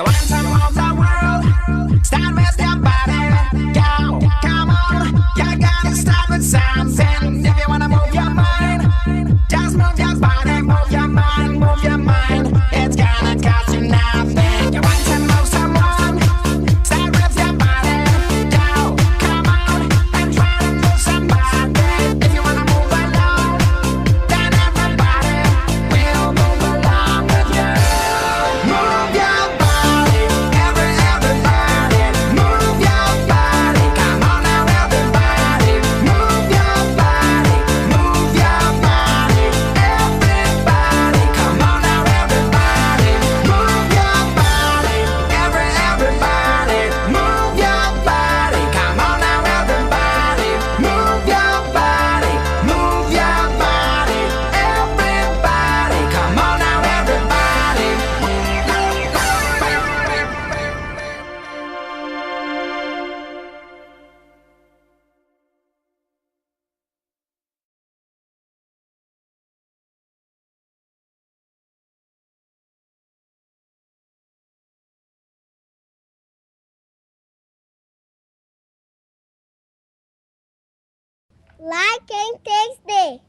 You want to move the world? Start with your body. Go, come on. You gotta start with something. If you wanna move your mind, just move your body, move your mind, move your mind. It's gonna cost you nothing. You want to move someone? Start with your body. Go, come on, and try to move somebody. If you wanna move alone, then everybody will move along with you. Move your body, everybody, move your body. Come on now, everybody, move your body, move your body. Everybody, come on now, everybody, move your body. Everybody, move your body. Come on now, everybody, move your body, move your body. Everybody, come on now, everybody. Like and Taste Day.